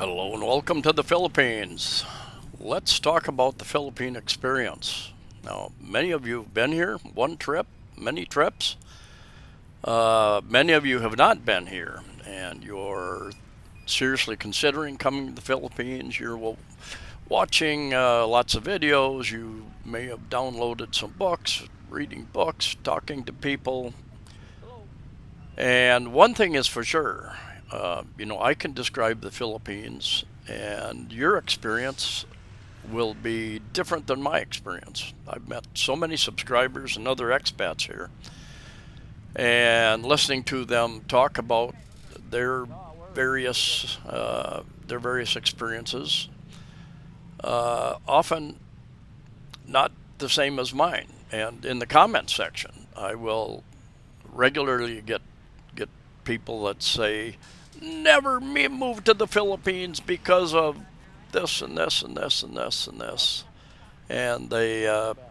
Hello and welcome to the Philippines. Let's talk about the Philippine experience. Now, many of you have been here, one trip, many trips. Many of you have not been here, and you're seriously considering coming to the Philippines. You're watching lots of videos. You may have downloaded some books, reading books, talking to people. And one thing is for sure, I can describe the Philippines, and your experience will be different than my experience. I've met so many subscribers and other expats here, and listening to them talk about their various experiences, often not the same as mine. And in the comment section, I will regularly get people that say, "Never me moved to the Philippines because of this and this and this and this and this," and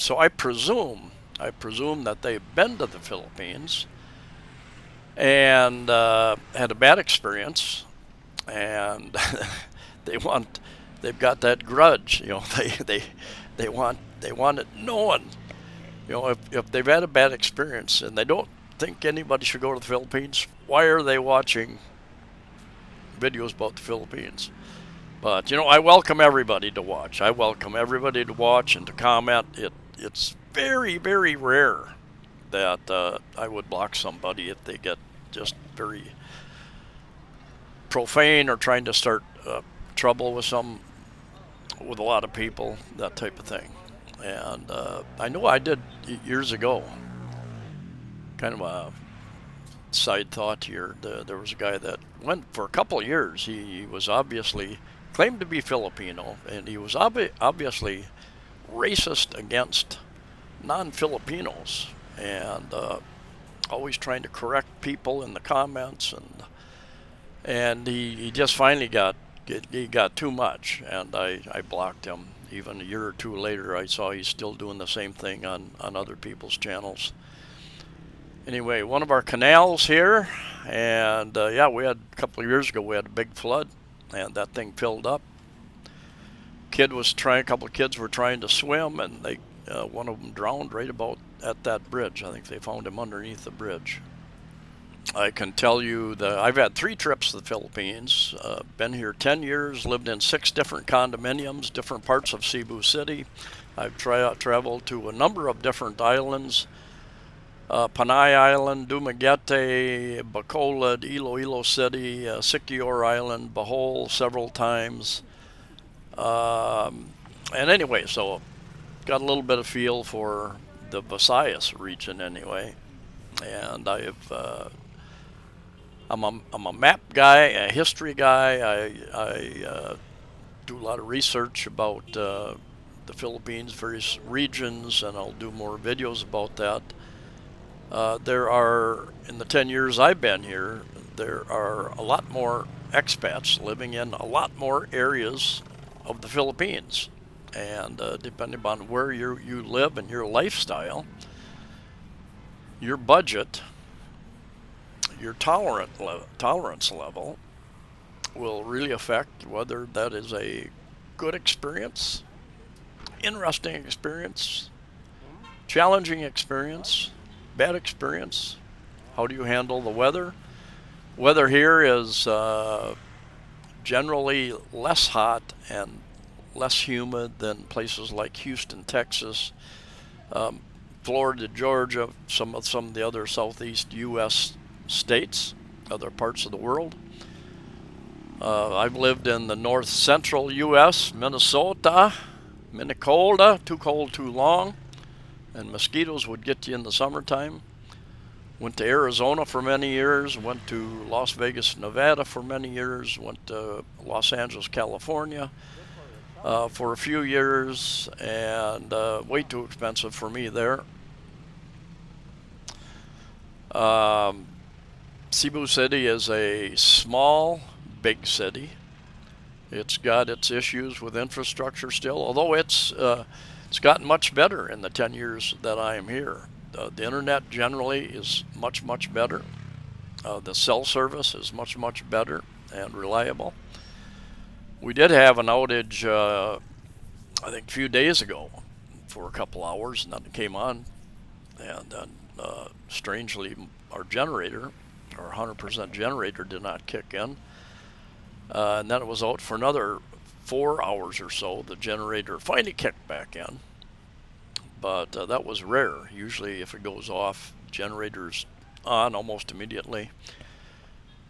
so I presume that they've been to the Philippines and had a bad experience, and they want they've got that grudge. They want it known. If they've had a bad experience and they don't think anybody should go to the Philippines, why are they watching videos about the Philippines? But I welcome everybody to watch. I welcome everybody to watch and to comment. It's very, very rare that I would block somebody if they get just very profane or trying to start trouble with a lot of people, that type of thing. And I know I did years ago. Kind of a side thought here. There was a guy that went for a couple of years. He was obviously claimed to be Filipino, and he was obviously racist against non-Filipinos, and always trying to correct people in the comments, and he just finally got too much, and I blocked him. Even a year or two later, I saw he's still doing the same thing on other people's channels. Anyway, one of our canals here, and we had a couple of years ago, we had a big flood, and that thing filled up. A couple of kids were trying to swim, and one of them drowned right about at that bridge. I think they found him underneath the bridge. I can tell you that I've had 3 trips to the Philippines, been here 10 years, lived in 6 different condominiums, different parts of Cebu City. I've traveled to a number of different islands. Panay Island, Dumaguete, Bacolod, Iloilo City, Siquijor Island, Bohol several times. And anyway, so got a little bit of feel for the Visayas region anyway. And I'm a map guy, a history guy. I do a lot of research about the Philippines, various regions, and I'll do more videos about that. In the 10 years I've been here, there are a lot more expats living in a lot more areas of the Philippines. And depending on where you live and your lifestyle, your budget, your tolerance level will really affect whether that is a good experience, interesting experience, challenging experience, bad experience. How do you handle the weather? Weather here is generally less hot and less humid than places like Houston, Texas, Florida, Georgia, some of the other southeast U.S. states, other parts of the world. I've lived in the north central U.S., Minnesota, too cold, too long, and mosquitoes would get you in the summertime. Went to Arizona for many years, went to Las Vegas, Nevada for many years, went to Los Angeles, California for a few years, and way too expensive for me there. Cebu City is a small, big city. It's got its issues with infrastructure still, although it's gotten much better in the 10 years that I am here. The internet generally is much, much better. The cell service is much, much better and reliable. We did have an outage, I think, a few days ago for a couple hours, and then it came on, and then strangely, our generator, our 100% generator, did not kick in, and then it was out for another 4 hours or so. The generator finally kicked back in, but that was rare. Usually, if it goes off, generator's on almost immediately.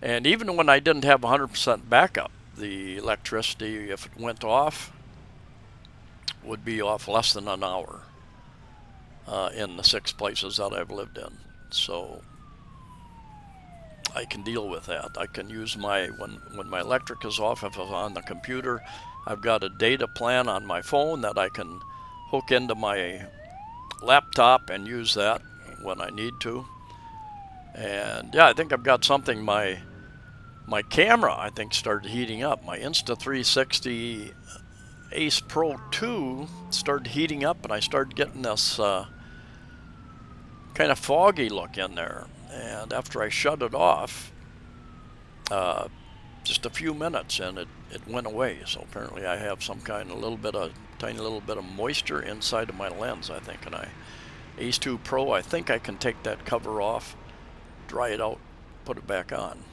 And even when I didn't have 100% backup, the electricity, if it went off, would be off less than an hour in the 6 places that I've lived in. So I can deal with that. I can use when my electric is off, if it's on the computer, I've got a data plan on my phone that I can hook into my laptop and use that when I need to. And yeah, I think I've got something. My camera, I think, started heating up. My Insta360 Ace Pro 2 started heating up, and I started getting this kind of foggy look in there. And after I shut it off, just a few minutes, and it went away. So apparently I have some kind of tiny little bit of moisture inside of my lens, I think. And Ace 2 Pro, I think I can take that cover off, dry it out, put it back on.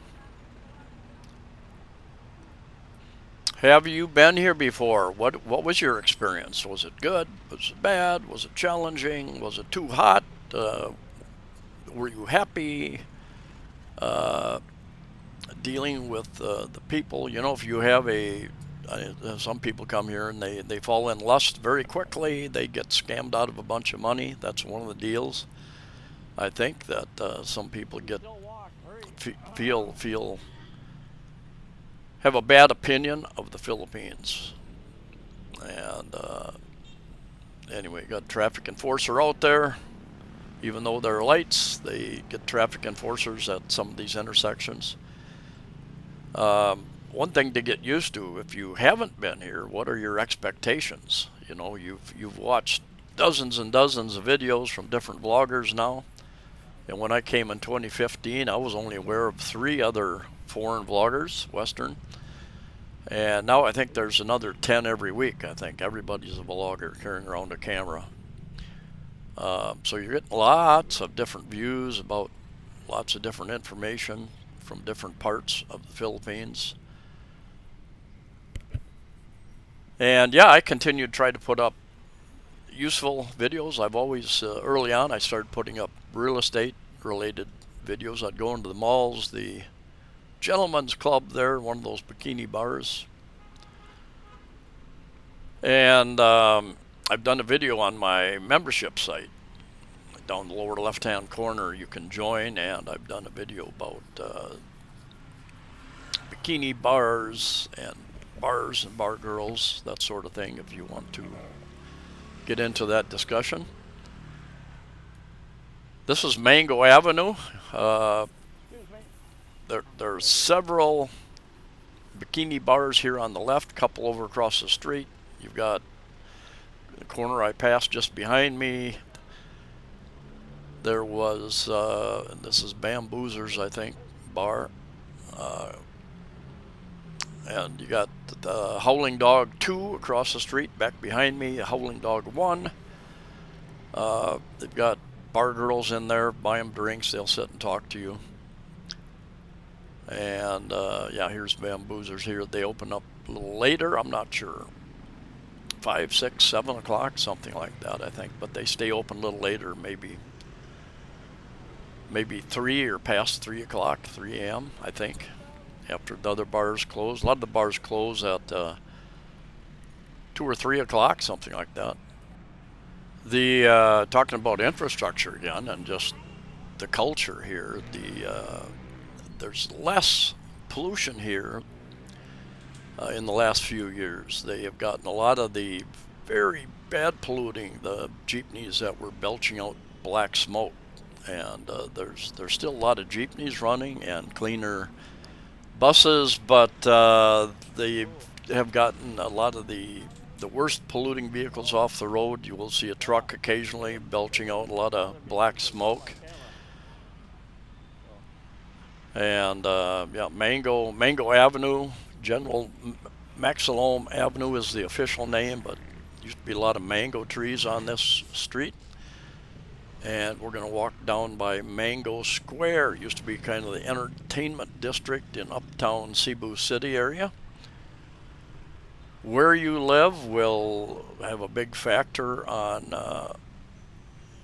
Have you been here before? What was your experience? Was it good? Was it bad? Was it challenging? Was it too hot? Were you happy dealing with the people? You know, if you have some people come here and they fall in lust very quickly. They get scammed out of a bunch of money. That's one of the deals. I think that some people have a bad opinion of the Philippines. And anyway, got a traffic enforcer out there. Even though there are lights, they get traffic enforcers at some of these intersections. One thing to get used to, if you haven't been here, what are your expectations? You know, you've watched dozens and dozens of videos from different vloggers now. And when I came in 2015, I was only aware of 3 other foreign vloggers, Western. And now I think there's another 10 every week. I think everybody's a vlogger carrying around a camera. So you're getting lots of different views about lots of different information from different parts of the Philippines. And yeah, I continue to try to put up useful videos. I've always, early on, I started putting up real estate related videos. I'd go into the malls, the gentleman's club there, one of those bikini bars. And I've done a video on my membership site. Down the lower left-hand corner, you can join, and I've done a video about bikini bars and bar girls, that sort of thing, if you want to get into that discussion. This is Mango Avenue. There's several bikini bars here on the left, a couple over across the street. You've got the corner I passed just behind me. There was, this is Bamboozers, I think, bar. And you got the Howling Dog 2 across the street, back behind me, Howling Dog 1. They've got bar girls in there, buy them drinks, they'll sit and talk to you. And yeah, here's Bamboozers here. They open up a little later, I'm not sure. 5, 6, 7 o'clock, something like that, I think. But they stay open a little later, maybe 3 or past 3 o'clock, 3 a.m., I think, after the other bars close. A lot of the bars close at 2 or 3 o'clock, something like that. The talking about infrastructure again and just the culture here, there's less pollution here in the last few years. They have gotten a lot of the very bad polluting, the jeepneys that were belching out black smoke. And there's still a lot of jeepneys running and cleaner buses, but they have gotten a lot of the worst polluting vehicles off the road. You will see a truck occasionally belching out a lot of black smoke. And yeah, Mango Avenue, general Maxilome Avenue is the official name, but used to be a lot of mango trees on this street. And we're going to walk down by Mango Square. It used to be kind of the entertainment district in uptown Cebu City area. Where you live will have a big factor on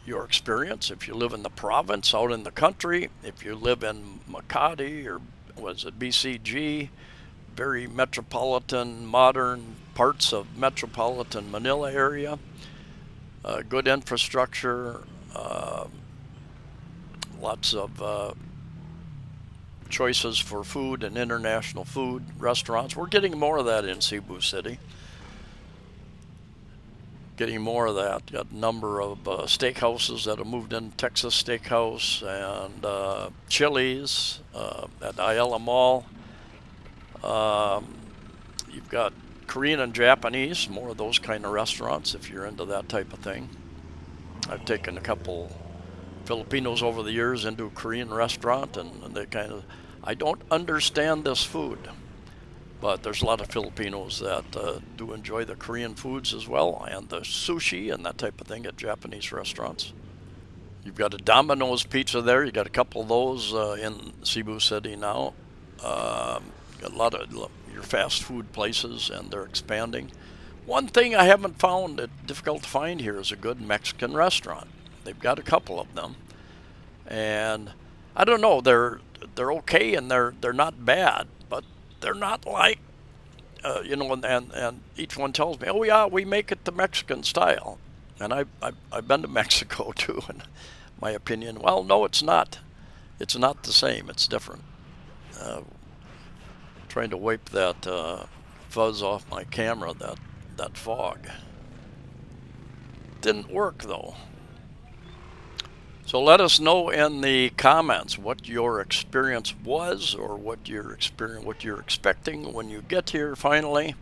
your experience. If you live in the province, out in the country, if you live in Makati or was it BCG, very metropolitan, modern parts of metropolitan Manila area, good infrastructure, lots of choices for food and international food restaurants. We're getting more of that in Cebu City. Getting more of that. Got a number of steakhouses that have moved in, Texas Steakhouse and Chili's at Ayala Mall. You've got Korean and Japanese, more of those kind of restaurants if you're into that type of thing. I've taken a couple Filipinos over the years into a Korean restaurant, and they kind of, I don't understand this food. But there's a lot of Filipinos that do enjoy the Korean foods as well, and the sushi and that type of thing at Japanese restaurants. You've got a Domino's pizza there. You got a couple of those in Cebu City now. Got a lot of your fast food places, and they're expanding. One thing I haven't found it difficult to find here is a good Mexican restaurant. They've got a couple of them, and I don't know. They're okay and they're not bad, but they're not like, and each one tells me, oh yeah, we make it the Mexican style. And I've been to Mexico too, and my opinion, well, no, it's not. It's not the same. It's different. Trying to wipe that fuzz off my camera, that fog. Didn't work though. So let us know in the comments what your experience was, or what you're expecting when you get here finally.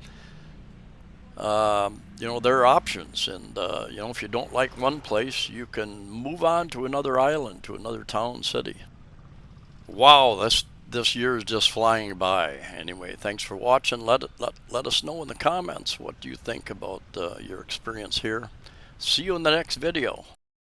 There are options, and if you don't like one place, you can move on to another island, to another town, city. Wow, this year is just flying by. Anyway, thanks for watching. Let us know in the comments what you think about your experience here. See you in the next video.